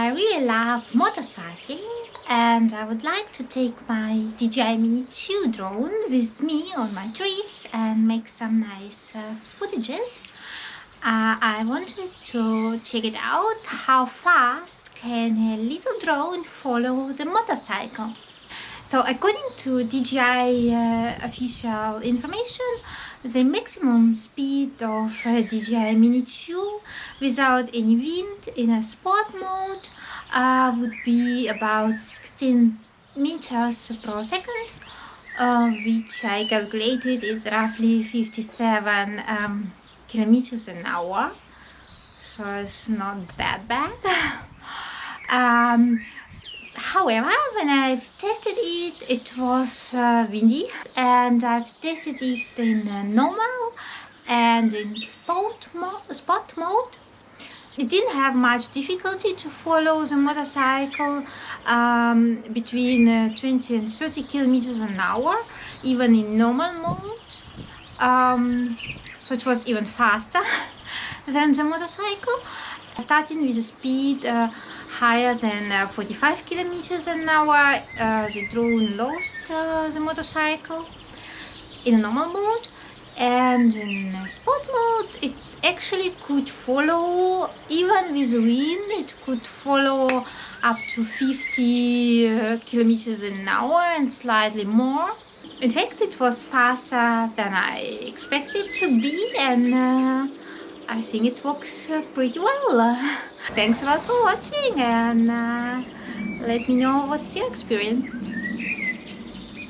I really love motorcycling and I would like to take my DJI Mini 2 drone with me on my trips and make some nice footages. I wanted to check it out, how fast can a little drone follow the motorcycle. So according to DJI official information, the maximum speed of DJI Mini 2 without any wind in a sport mode would be about 16 meters per second, which I calculated is roughly 57 kilometers an hour. So it's not that bad. However, when I've tested it, it was windy, and I've tested it in normal and in sport mode. It didn't have much difficulty to follow the motorcycle between 20 and 30 kilometers an hour, even in normal mode. So it was even faster than the motorcycle. Starting with a speed higher than 45 kilometers an hour, the drone lost the motorcycle in a normal mode, and in sport mode it actually could follow, even with wind, it could follow up to 50 kilometers an hour and slightly more. In fact, it was faster than I expected to be, and I think it works pretty well. Thanks a lot for watching, and let me know what's your experience.